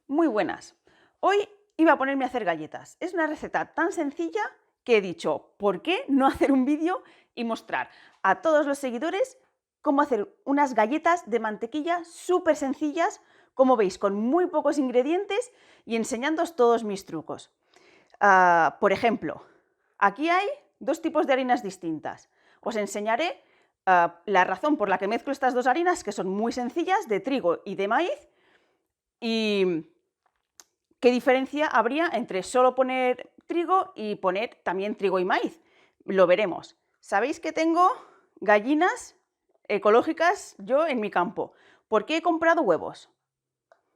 Muy buenas. Hoy iba a ponerme a hacer galletas. Es una receta tan sencilla que he dicho, ¿por qué no hacer un vídeo y mostrar a todos los seguidores cómo hacer unas galletas de mantequilla súper sencillas, como veis, con muy pocos ingredientes y enseñándoos todos mis trucos? Por ejemplo, aquí hay dos tipos de harinas distintas. Os enseñaré la razón por la que mezclo estas dos harinas, que son muy sencillas, de trigo y de maíz, y qué diferencia habría entre solo poner trigo y poner también trigo y maíz. Lo veremos. Sabéis que tengo gallinas ecológicas yo en mi campo. ¿Por qué he comprado huevos?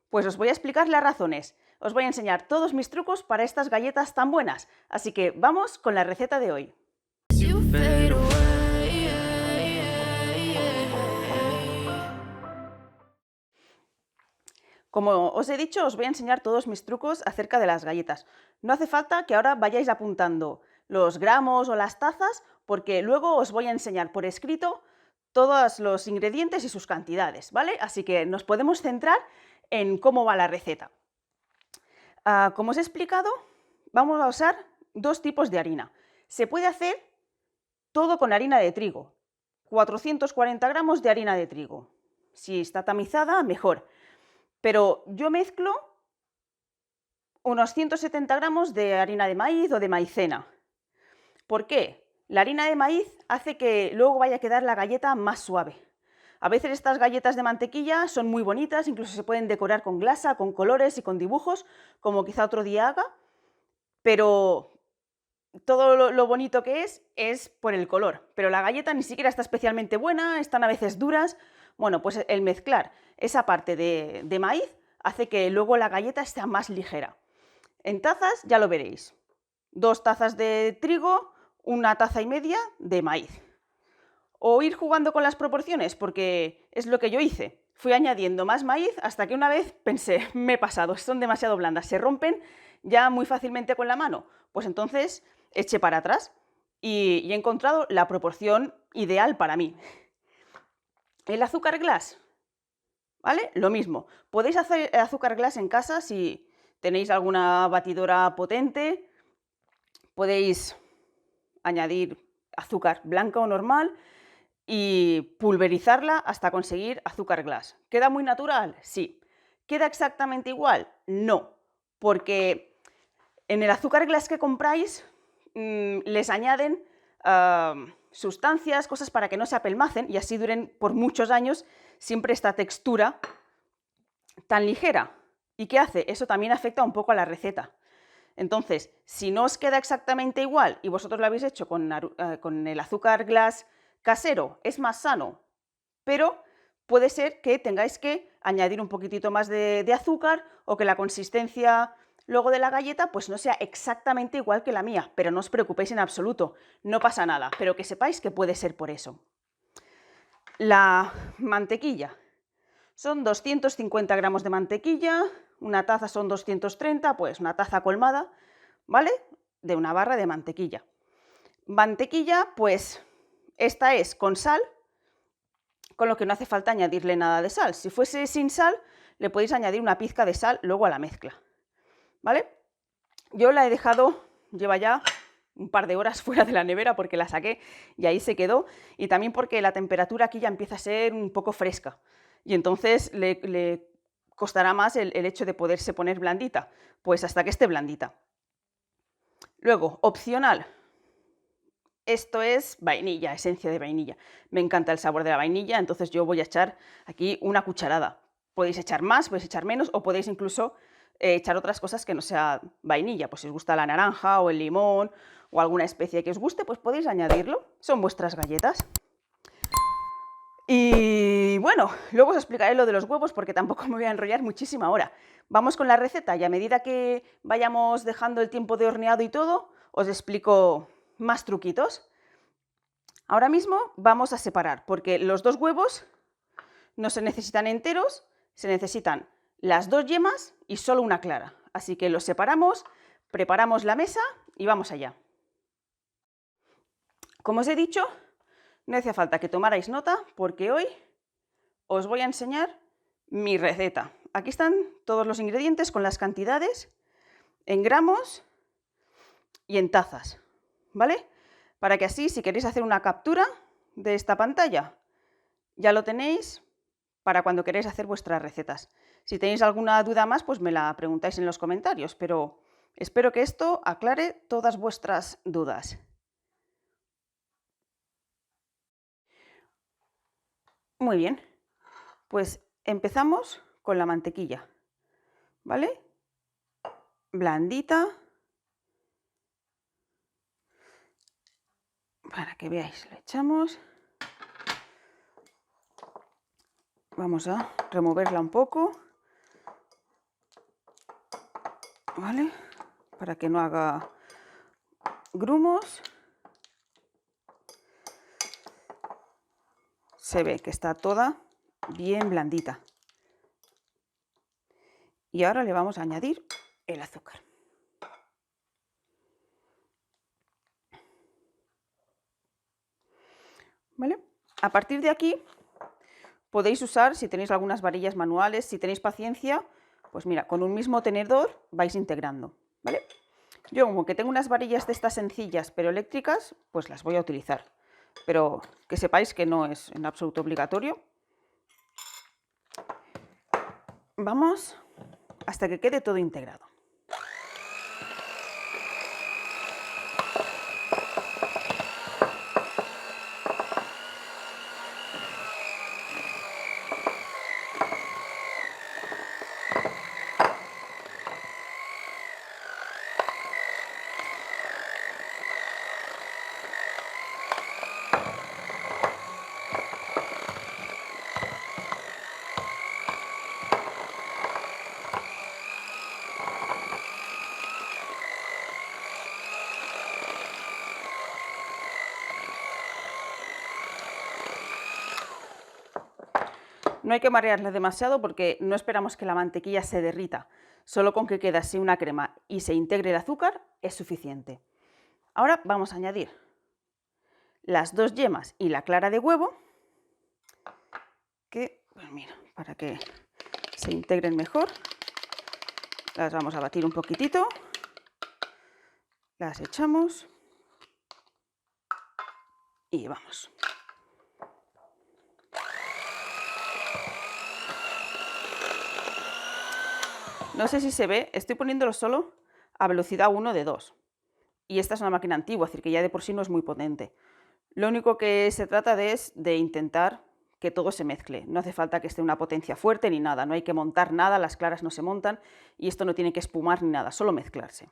Pues os voy a explicar las razones. Os voy a enseñar todos mis trucos para estas galletas tan buenas. Así que vamos con la receta de hoy. Como os he dicho, os voy a enseñar todos mis trucos acerca de las galletas. No hace falta que ahora vayáis apuntando los gramos o las tazas, porque luego os voy a enseñar por escrito todos los ingredientes y sus cantidades, ¿vale? Así que nos podemos centrar en cómo va la receta. Como os he explicado, vamos a usar dos tipos de harina. Se puede hacer todo con harina de trigo, 440 gramos de harina de trigo. Si está tamizada, mejor. Pero yo mezclo unos 170 gramos de harina de maíz o de maicena. ¿Por qué? La harina de maíz hace que luego vaya a quedar la galleta más suave. A veces estas galletas de mantequilla son muy bonitas, incluso se pueden decorar con glasa, con colores y con dibujos, como quizá otro día haga, pero todo lo bonito que es por el color. Pero la galleta ni siquiera está especialmente buena, están a veces duras. Bueno, pues el mezclar esa parte de maíz hace que luego la galleta sea más ligera. En tazas ya lo veréis. 2 tazas de trigo, 1 taza y media de maíz. O ir jugando con las proporciones, porque es lo que yo hice. Fui añadiendo más maíz hasta que una vez pensé, me he pasado, son demasiado blandas, se rompen ya muy fácilmente con la mano. Pues entonces eché para atrás y he encontrado la proporción ideal para mí. El azúcar glass, ¿vale? Lo mismo. Podéis hacer azúcar glass en casa si tenéis alguna batidora potente. Podéis añadir azúcar blanca o normal y pulverizarla hasta conseguir azúcar glass. ¿Queda muy natural? Sí. ¿Queda exactamente igual? No, porque en el azúcar glass que compráis les añaden sustancias, cosas para que no se apelmacen y así duren por muchos años siempre esta textura tan ligera. ¿Y qué hace? Eso también afecta un poco a la receta. Entonces, si no os queda exactamente igual y vosotros lo habéis hecho con el azúcar glass casero, es más sano, pero puede ser que tengáis que añadir un poquitito más de azúcar o que la consistencia luego de la galleta pues no sea exactamente igual que la mía, pero no os preocupéis en absoluto, no pasa nada, pero que sepáis que puede ser por eso. La mantequilla. Son 250 gramos de mantequilla, una taza son 230, pues una taza colmada, ¿vale? De una barra de mantequilla. Mantequilla, pues esta es con sal, con lo que no hace falta añadirle nada de sal. Si fuese sin sal, le podéis añadir una pizca de sal luego a la mezcla, ¿vale? Yo la he dejado, lleva ya un par de horas fuera de la nevera porque la saqué y ahí se quedó, y también porque la temperatura aquí ya empieza a ser un poco fresca y entonces le costará más el hecho de poderse poner blandita, pues hasta que esté blandita. Luego, opcional, esto es vainilla, esencia de vainilla. Me encanta el sabor de la vainilla, entonces yo voy a echar aquí una cucharada. Podéis echar más, podéis echar menos, o podéis incluso echar otras cosas que no sea vainilla. Pues si os gusta la naranja o el limón o alguna especie que os guste, pues podéis añadirlo. Son vuestras galletas. Y bueno, luego os explicaré lo de los huevos porque tampoco me voy a enrollar muchísima hora. Vamos con la receta y a medida que vayamos dejando el tiempo de horneado y todo, os explico más truquitos. Ahora mismo vamos a separar, porque los 2 huevos no se necesitan enteros, se necesitan las 2 yemas y solo una clara. Así que los separamos, preparamos la mesa y vamos allá. Como os he dicho, no hace falta que tomarais nota porque hoy os voy a enseñar mi receta. aquí están todos los ingredientes con las cantidades en gramos y en tazas, ¿vale? Para que así, si queréis hacer una captura de esta pantalla, ya lo tenéis para cuando queréis hacer vuestras recetas. Si tenéis alguna duda más, pues me la preguntáis en los comentarios, pero espero que esto aclare todas vuestras dudas. Muy bien, pues empezamos con la mantequilla, ¿vale? Blandita, para que veáis, le echamos. Vamos a removerla un poco, ¿vale? Para que no haga grumos. Se ve que está toda bien blandita. Y ahora le vamos a añadir el azúcar. ¿Vale? A partir de aquí podéis usar, si tenéis algunas varillas manuales, si tenéis paciencia, pues mira, con un mismo tenedor vais integrando, ¿vale? Yo, como que tengo unas varillas de estas sencillas pero eléctricas, pues las voy a utilizar. Pero que sepáis que no es en absoluto obligatorio. Vamos hasta que quede todo integrado. No hay que marearla demasiado porque no esperamos que la mantequilla se derrita. Solo con que quede así una crema y se integre el azúcar es suficiente. Ahora vamos a añadir las 2 yemas y la clara de huevo, que, pues mira, para que se integren mejor, las vamos a batir un poquitito, las echamos y vamos. No sé si se ve, estoy poniéndolo solo a velocidad 1 de 2. Y esta es una máquina antigua, es decir, que ya de por sí no es muy potente. Lo único que se trata es de intentar que todo se mezcle. No hace falta que esté una potencia fuerte ni nada, no hay que montar nada, las claras no se montan y esto no tiene que espumar ni nada, solo mezclarse.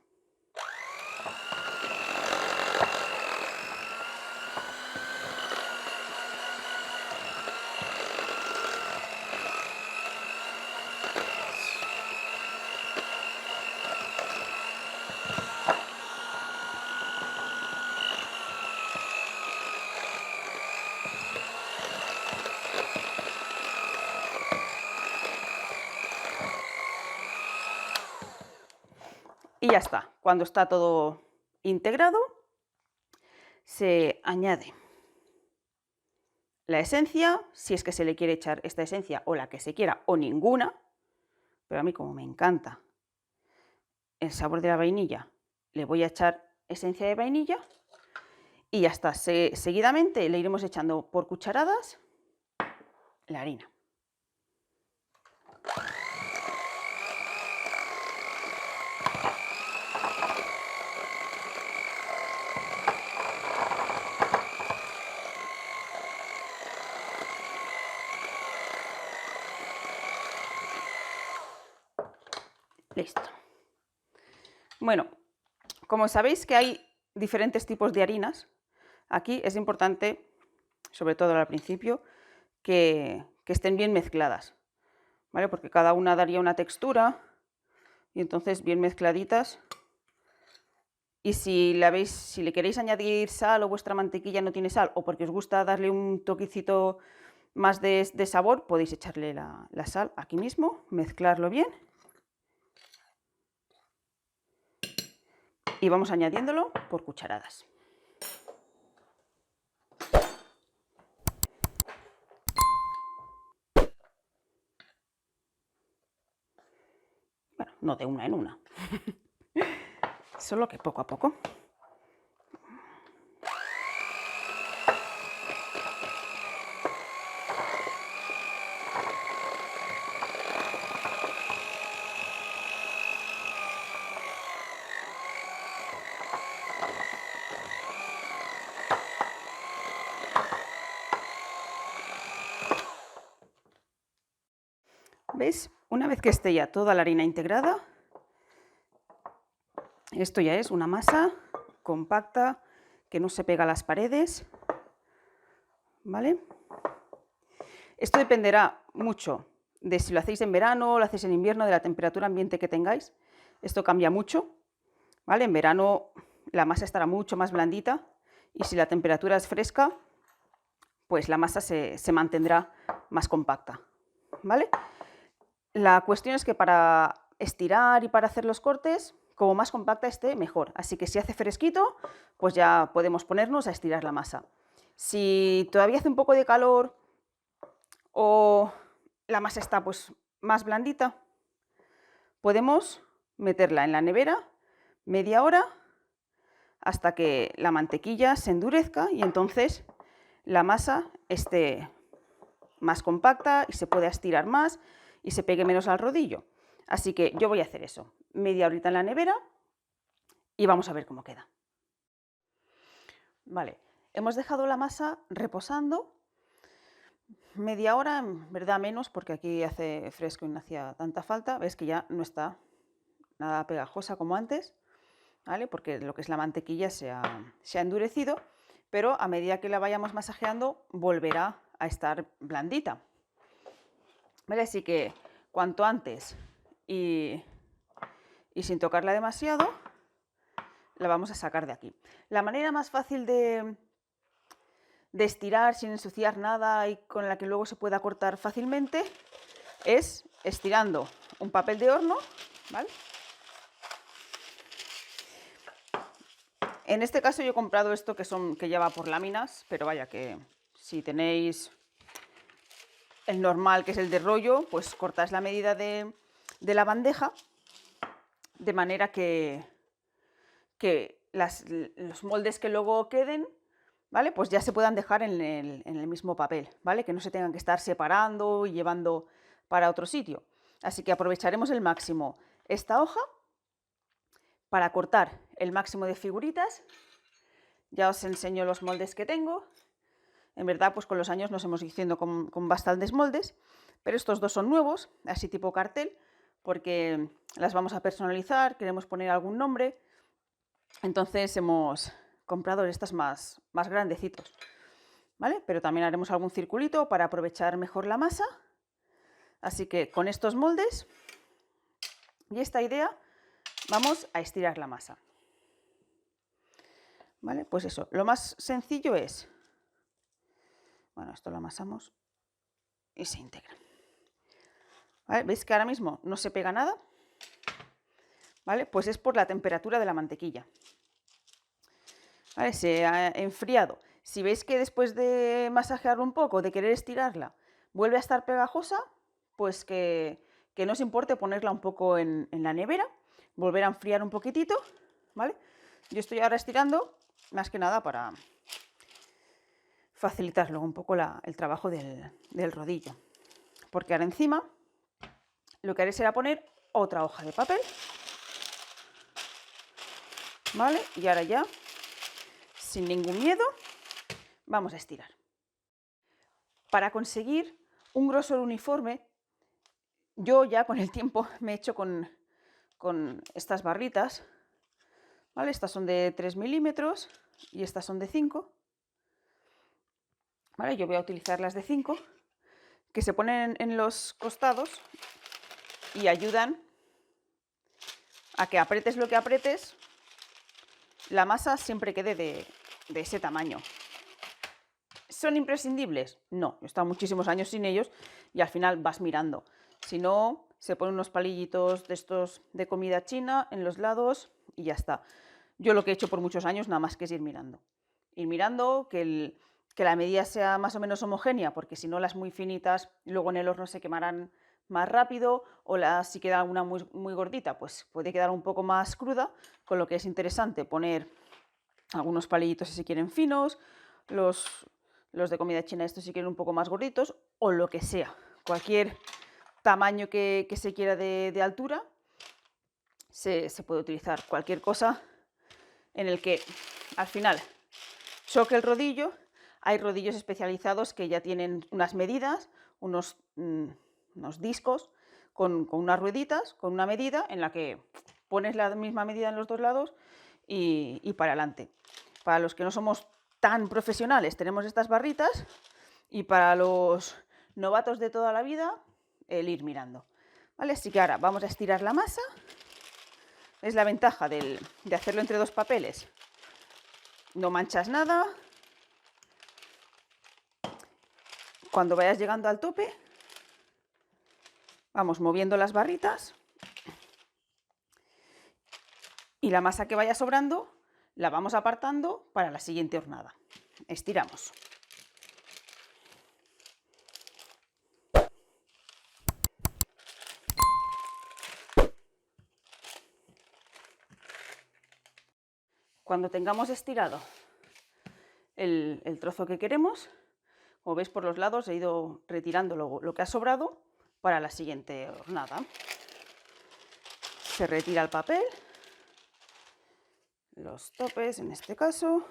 Y ya está, cuando está todo integrado, se añade la esencia, si es que se le quiere echar esta esencia o la que se quiera o ninguna, pero a mí como me encanta el sabor de la vainilla, le voy a echar esencia de vainilla y ya está. Seguidamente le iremos echando por cucharadas la harina. Listo. Bueno, como sabéis que hay diferentes tipos de harinas, aquí es importante, sobre todo al principio, que estén bien mezcladas, ¿vale? Porque cada una daría una textura y entonces bien mezcladitas. Y si le queréis añadir sal o vuestra mantequilla no tiene sal o porque os gusta darle un toquecito más de sabor, podéis echarle la sal aquí mismo, mezclarlo bien. Y vamos añadiéndolo por cucharadas. no de una en una. Solo que poco a poco. ¿Veis? Una vez que esté ya toda la harina integrada, esto ya es una masa compacta que no se pega a las paredes, ¿vale? Esto dependerá mucho de si lo hacéis en verano o lo hacéis en invierno, de la temperatura ambiente que tengáis. Esto cambia mucho, ¿vale? En verano la masa estará mucho más blandita y si la temperatura es fresca, pues la masa se mantendrá más compacta, ¿vale? La cuestión es que para estirar y para hacer los cortes, como más compacta esté, mejor. Así que si hace fresquito, pues ya podemos ponernos a estirar la masa. Si todavía hace un poco de calor o la masa está pues más blandita, podemos meterla en la nevera media hora hasta que la mantequilla se endurezca y entonces la masa esté más compacta y se pueda estirar más y se pegue menos al rodillo. Así que yo voy a hacer eso, media horita en la nevera y vamos a ver cómo queda. Vale, hemos dejado la masa reposando media hora, en verdad menos, porque aquí hace fresco y no hacía tanta falta. Ves que ya no está nada pegajosa como antes, ¿vale? Porque lo que es la mantequilla se ha endurecido, pero a medida que la vayamos masajeando volverá a estar blandita. ¿Vale? Así que cuanto antes y sin tocarla demasiado, la vamos a sacar de aquí. La manera más fácil de estirar sin ensuciar nada y con la que luego se pueda cortar fácilmente es estirando un papel de horno, ¿vale? En este caso yo he comprado esto que ya va por láminas, pero vaya que si tenéis el normal, que es el de rollo, pues cortáis la medida de la bandeja, de manera que los moldes que luego queden, ¿vale? Pues ya se puedan dejar en el mismo papel, ¿vale? Que no se tengan que estar separando y llevando para otro sitio. Así que aprovecharemos el máximo esta hoja para cortar el máximo de figuritas. Ya os enseño los moldes que tengo. En verdad, pues con los años nos hemos ido haciendo con bastantes moldes, pero estos dos son nuevos, así tipo cartel, porque las vamos a personalizar, queremos poner algún nombre, entonces hemos comprado estas más grandecitos, ¿vale? Pero también haremos algún circulito para aprovechar mejor la masa, así que con estos moldes y esta idea vamos a estirar la masa, ¿vale? Pues eso, lo más sencillo es, bueno, esto lo amasamos y se integra. ¿Vale? ¿Veis que ahora mismo no se pega nada? ¿Vale? Pues es por la temperatura de la mantequilla. ¿Vale? Se ha enfriado. Si veis que después de masajearlo un poco, de querer estirarla, vuelve a estar pegajosa, pues que no os importe ponerla un poco en la nevera, volver a enfriar un poquitito, ¿vale? Yo estoy ahora estirando, más que nada para facilitar luego un poco el trabajo del rodillo. Porque ahora encima lo que haré será poner otra hoja de papel, ¿vale? Y ahora ya, sin ningún miedo, vamos a estirar. Para conseguir un grosor uniforme, yo ya con el tiempo me he hecho con estas barritas, ¿vale? Estas son de 3 milímetros y estas son de 5, ¿vale? Yo voy a utilizar las de 5, que se ponen en los costados y ayudan a que apretes lo que apretes, la masa siempre quede de ese tamaño. ¿Son imprescindibles? No, he estado muchísimos años sin ellos y al final vas mirando. Si no, se ponen unos palillitos de estos de comida china en los lados y ya está. Yo lo que he hecho por muchos años nada más que es ir mirando. Ir mirando, que la medida sea más o menos homogénea, porque si no las muy finitas luego en el horno se quemarán más rápido, o si queda alguna muy gordita, pues puede quedar un poco más cruda, con lo que es interesante poner algunos palillitos si se quieren finos, los de comida china estos si quieren un poco más gorditos, o lo que sea, cualquier tamaño que se quiera de altura, se puede utilizar cualquier cosa en el que al final choque el rodillo. Hay rodillos especializados que ya tienen unas medidas, unos discos con unas rueditas, con una medida en la que pones la misma medida en los dos lados y para adelante. Para los que no somos tan profesionales tenemos estas barritas, y para los novatos de toda la vida el ir mirando. ¿Vale? Así que ahora vamos a estirar la masa. Es la ventaja de hacerlo entre dos papeles. No manchas nada. Cuando vayas llegando al tope, vamos moviendo las barritas y la masa que vaya sobrando la vamos apartando para la siguiente hornada. Estiramos. Cuando tengamos estirado el trozo que queremos, como veis por los lados he ido retirando lo que ha sobrado para la siguiente hornada. Se retira el papel, los topes en este caso,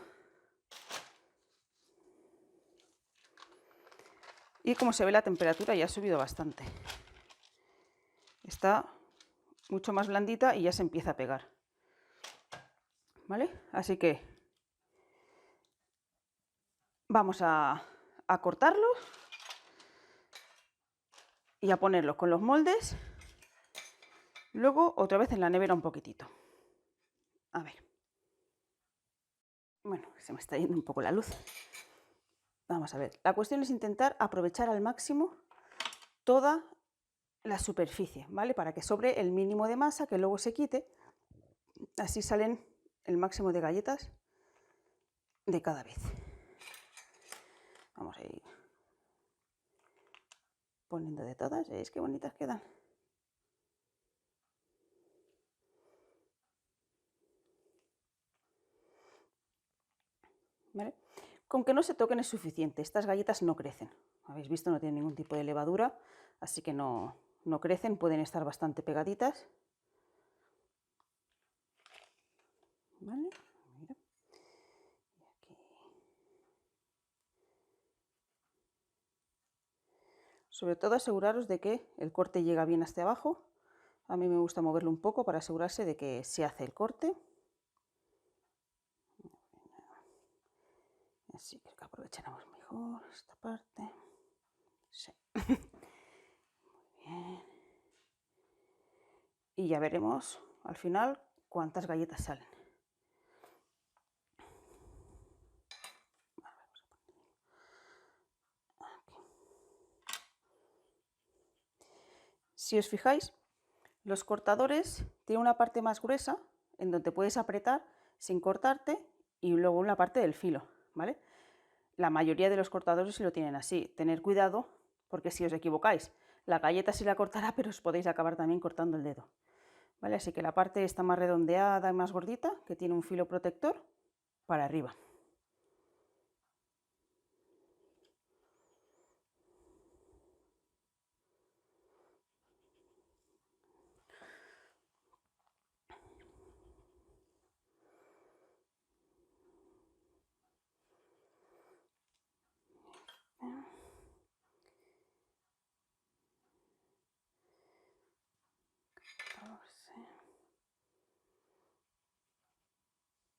y como se ve la temperatura ya ha subido bastante. Está mucho más blandita y ya se empieza a pegar. ¿Vale? Así que vamos a cortarlo y a ponerlo con los moldes. Luego otra vez en la nevera un poquitito. A ver. Bueno, se me está yendo un poco la luz. Vamos a ver. La cuestión es intentar aprovechar al máximo toda la superficie, ¿vale? Para que sobre el mínimo de masa, que luego se quite. Así salen el máximo de galletas de cada vez. Vamos a ir poniendo de todas. ¿Veis qué bonitas quedan? ¿Vale? Con que no se toquen es suficiente. Estas galletas no crecen. Habéis visto, no tienen ningún tipo de levadura, así que no crecen, pueden estar bastante pegaditas. ¿Vale? Mira. Y aquí. Sobre todo aseguraros de que el corte llega bien hasta abajo. A mí me gusta moverlo un poco para asegurarse de que se hace el corte. Así que aprovecharemos mejor esta parte. Sí. Muy bien. Y ya veremos al final cuántas galletas salen. Si os fijáis, los cortadores tienen una parte más gruesa en donde puedes apretar sin cortarte y luego una parte del filo, ¿vale? La mayoría de los cortadores sí lo tienen así. Tener cuidado porque si os equivocáis, la galleta sí la cortará, pero os podéis acabar también cortando el dedo, ¿vale? Así que la parte está más redondeada y más gordita, que tiene un filo protector, para arriba.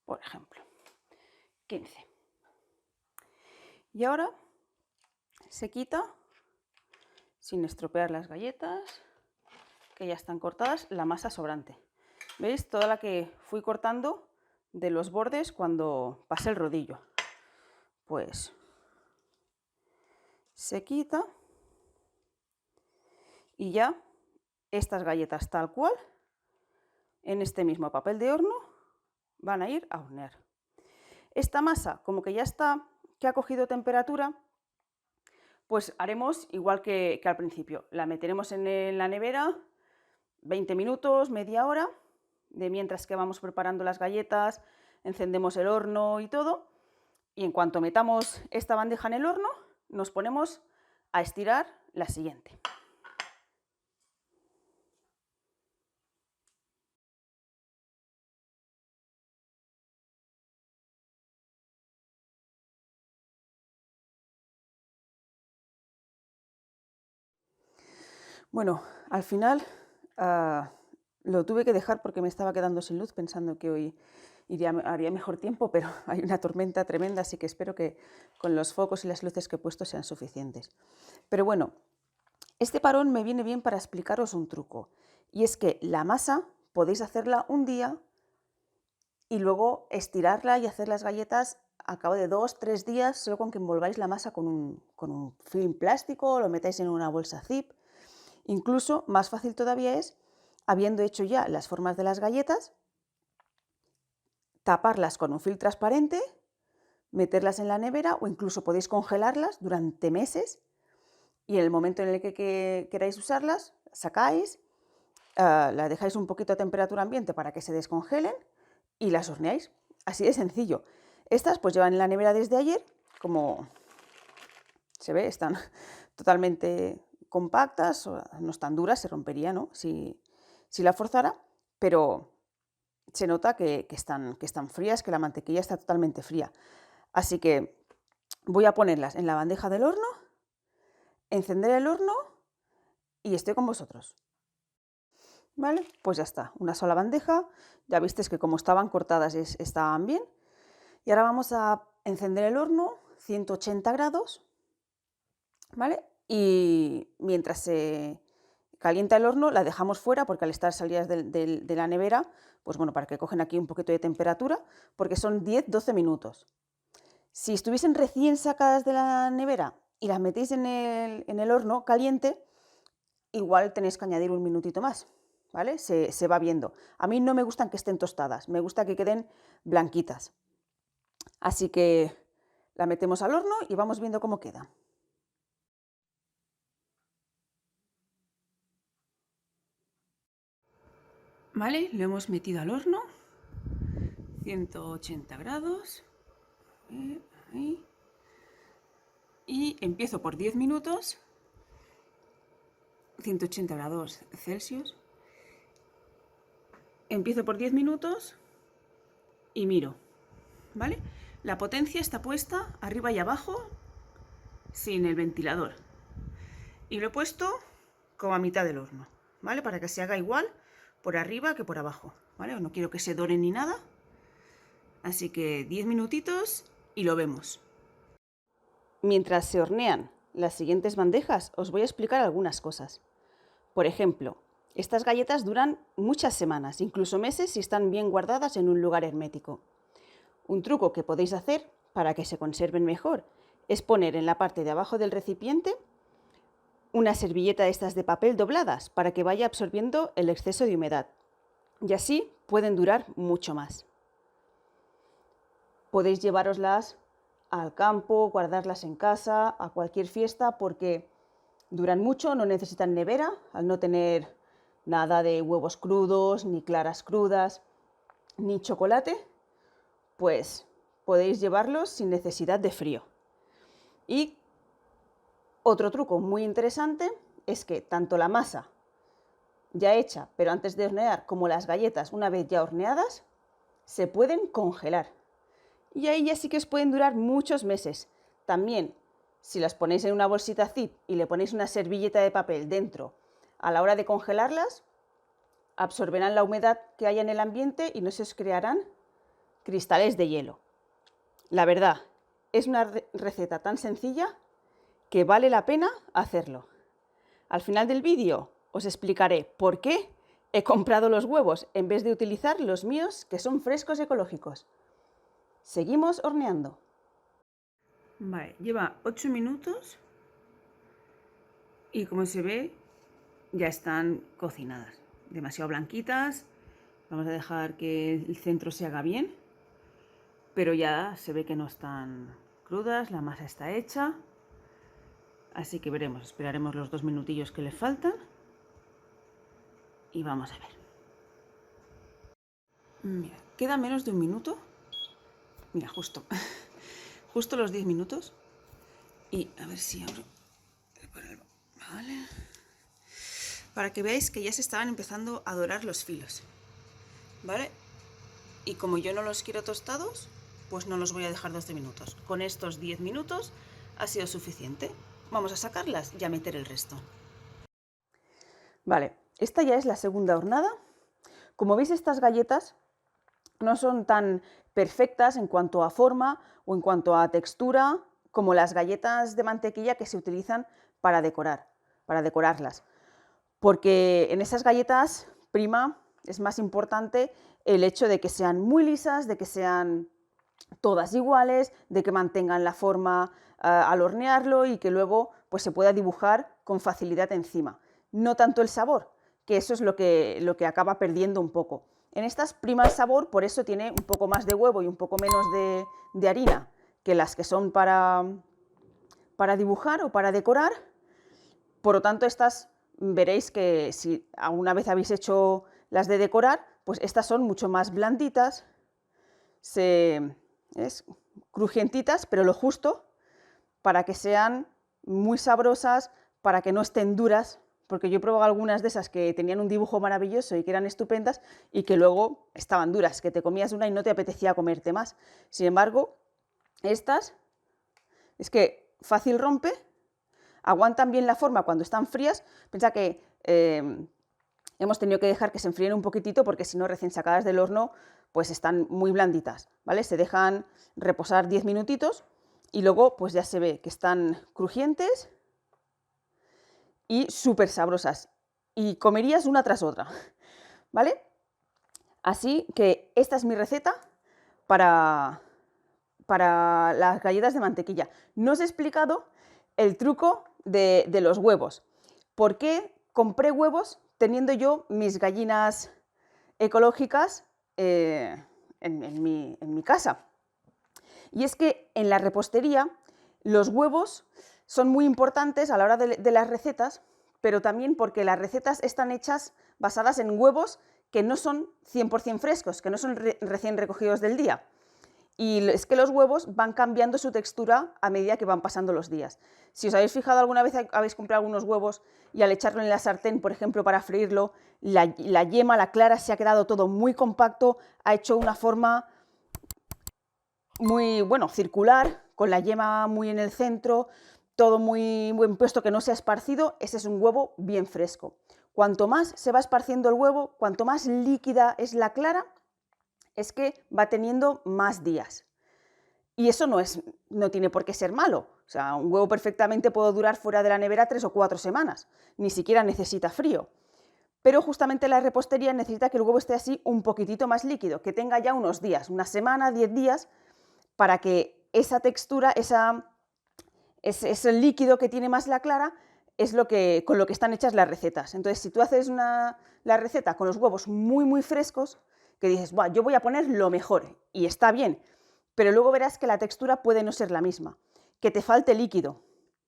Por ejemplo, 15. Y ahora se quita, sin estropear las galletas, que ya están cortadas, la masa sobrante. ¿Veis? Toda la que fui cortando de los bordes cuando pasé el rodillo. Pues se quita y ya estas galletas tal cual, en este mismo papel de horno, van a ir a hornear. Esta masa, como que ya está, que ha cogido temperatura, Pues haremos igual que al principio. La meteremos en la nevera 20 minutos, media hora, de mientras que vamos preparando las galletas, encendemos el horno y todo. Y en cuanto metamos esta bandeja en el horno, nos ponemos a estirar la siguiente. Bueno, al final lo tuve que dejar porque me estaba quedando sin luz, pensando que hoy haría mejor tiempo, pero hay una tormenta tremenda, así que espero que con los focos y las luces que he puesto sean suficientes. Pero bueno, este parón me viene bien para explicaros un truco, y es que la masa podéis hacerla un día y luego estirarla y hacer las galletas a cabo de 2-3 días, solo con que envolváis la masa con un film plástico o lo metáis en una bolsa zip. Incluso más fácil todavía es, habiendo hecho ya las formas de las galletas, taparlas con un film transparente, meterlas en la nevera o incluso podéis congelarlas durante meses y en el momento en el que queráis usarlas, sacáis, las dejáis un poquito a temperatura ambiente para que se descongelen y las horneáis. Así de sencillo. Estas pues llevan en la nevera desde ayer, como se ve, están totalmente compactas, no están duras, se rompería, ¿no? Si la forzara, pero se nota que están frías, que la mantequilla está totalmente fría. Así que voy a ponerlas en la bandeja del horno, encender el horno y estoy con vosotros. ¿Vale? Pues ya está, una sola bandeja, ya visteis que como estaban cortadas estaban bien. Y ahora vamos a encender el horno, 180 grados, ¿vale? Y mientras se calienta el horno, la dejamos fuera porque al estar salidas de la nevera, pues bueno, para que cogen aquí un poquito de temperatura, porque son 10-12 minutos. Si estuviesen recién sacadas de la nevera y las metéis en el horno caliente, igual tenéis que añadir un minutito más, ¿vale? Se va viendo. A mí no me gustan que estén tostadas, me gusta que queden blanquitas. Así que la metemos al horno y vamos viendo cómo queda. Vale, lo hemos metido al horno, 180 grados, ahí. Y empiezo por 10 minutos, 180 grados Celsius, empiezo por 10 minutos y miro, ¿vale? La potencia está puesta arriba y abajo sin el ventilador y lo he puesto como a mitad del horno, ¿vale? Para que se haga igual por arriba que por abajo, ¿vale? No quiero que se doren ni nada, así que 10 minutitos y lo vemos. Mientras se hornean las siguientes bandejas, os voy a explicar algunas cosas. Por ejemplo, estas galletas duran muchas semanas, incluso meses, si están bien guardadas en un lugar hermético. Un truco que podéis hacer para que se conserven mejor es poner en la parte de abajo del recipiente una servilleta de estas de papel dobladas para que vaya absorbiendo el exceso de humedad. Y así pueden durar mucho más. Podéis llevároslas al campo, guardarlas en casa, a cualquier fiesta, porque duran mucho, no necesitan nevera, al no tener nada de huevos crudos, ni claras crudas, ni chocolate, pues podéis llevarlos sin necesidad de frío. Y otro truco muy interesante es que tanto la masa ya hecha, pero antes de hornear, como las galletas una vez ya horneadas, se pueden congelar. Y ahí ya sí que os pueden durar muchos meses. También, si las ponéis en una bolsita zip y le ponéis una servilleta de papel dentro, a la hora de congelarlas, absorberán la humedad que haya en el ambiente y no se os crearán cristales de hielo. La verdad, es una receta tan sencilla que vale la pena hacerlo. Al final del vídeo os explicaré por qué he comprado los huevos en vez de utilizar los míos, que son frescos y ecológicos. Seguimos horneando. Vale, lleva 8 minutos y como se ve ya están cocinadas. Demasiado blanquitas. Vamos a dejar que el centro se haga bien, pero ya se ve que no están crudas, la masa está hecha. Así que veremos, esperaremos los 2 minutillos que le faltan y vamos a ver. Mira, queda menos de 1 minuto. Mira, justo los 10 minutos. Y a ver si abro. Vale. Para que veáis que ya se estaban empezando a dorar los filos. ¿Vale? Y como yo no los quiero tostados, pues no los voy a dejar 12 minutos. Con estos 10 minutos ha sido suficiente. Vamos a sacarlas y a meter el resto. Vale, esta ya es la segunda hornada. Como veis, estas galletas no son tan perfectas en cuanto a forma o en cuanto a textura como las galletas de mantequilla que se utilizan para decorarlas. Porque en esas galletas es más importante el hecho de que sean muy lisas, de que sean todas iguales, de que mantengan la forma al hornearlo y que luego pues, se pueda dibujar con facilidad encima. No tanto el sabor, que eso es lo que acaba perdiendo un poco. En estas prima el sabor, por eso tiene un poco más de huevo y un poco menos de harina que las que son para dibujar o para decorar. Por lo tanto, estas veréis que si alguna vez habéis hecho las de decorar, pues estas son mucho más blanditas, crujientitas, pero lo justo para que sean muy sabrosas, para que no estén duras, porque yo he probado algunas de esas que tenían un dibujo maravilloso y que eran estupendas y que luego estaban duras, que te comías una y no te apetecía comerte más. Sin embargo, estas es que fácil rompe, aguantan bien la forma cuando están frías. Piensa que hemos tenido que dejar que se enfríen un poquitito porque si no, recién sacadas del horno, pues están muy blanditas, ¿vale? Se dejan reposar 10 minutitos y luego pues ya se ve que están crujientes y súper sabrosas. Y comerías una tras otra, ¿vale? Así que esta es mi receta para las galletas de mantequilla. No os he explicado el truco de los huevos. ¿Por qué compré huevos teniendo yo mis gallinas ecológicas en mi casa? Y es que en la repostería los huevos son muy importantes a la hora de las recetas, pero también porque las recetas están hechas basadas en huevos que no son 100% frescos, que no son recién recogidos del día. Y es que los huevos van cambiando su textura a medida que van pasando los días. Si os habéis fijado alguna vez, habéis comprado algunos huevos y al echarlo en la sartén, por ejemplo, para freírlo, la yema, la clara, se ha quedado todo muy compacto, ha hecho una forma muy, circular, con la yema muy en el centro, todo muy buen puesto, que no se ha esparcido. Ese es un huevo bien fresco. Cuanto más se va esparciendo el huevo, cuanto más líquida es la clara, es que va teniendo más días. Y eso no tiene por qué ser malo. O sea, un huevo perfectamente puede durar fuera de la nevera 3 o 4 semanas. Ni siquiera necesita frío. Pero justamente la repostería necesita que el huevo esté así un poquitito más líquido, que tenga ya unos días, una semana, 10 días, para que esa textura, ese líquido que tiene más la clara, es con lo que están hechas las recetas. Entonces, si tú haces la receta con los huevos muy, muy frescos, que dices, buah, yo voy a poner lo mejor, y está bien, pero luego verás que la textura puede no ser la misma, que te falte líquido,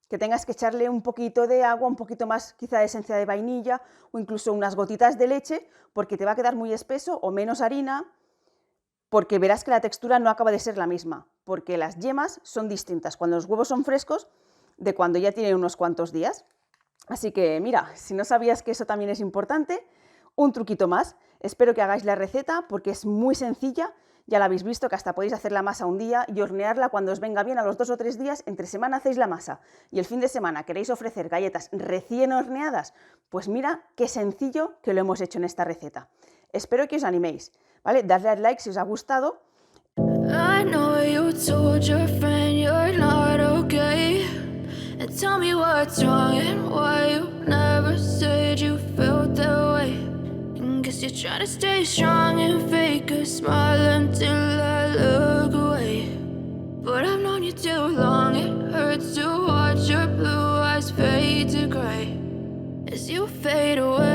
que tengas que echarle un poquito de agua, un poquito más quizá de esencia de vainilla o incluso unas gotitas de leche, porque te va a quedar muy espeso, o menos harina, porque verás que la textura no acaba de ser la misma, porque las yemas son distintas cuando los huevos son frescos de cuando ya tienen unos cuantos días. Así que mira, si no sabías que eso también es importante, un truquito más. Espero que hagáis la receta porque es muy sencilla. Ya la habéis visto que hasta podéis hacer la masa un día y hornearla cuando os venga bien. A los 2 o 3 días, entre semana hacéis la masa y el fin de semana queréis ofrecer galletas recién horneadas, pues mira qué sencillo que lo hemos hecho en esta receta. Espero que os animéis, ¿vale? Dadle al like si os ha gustado. I know you told your friend you're not okay. And tell me what's wrong and why you never said you felt that way. And guess you're trying to stay strong and fake a smile until I look away. But I've known you too long, it hurts to watch your blue eyes fade to gray as you fade away.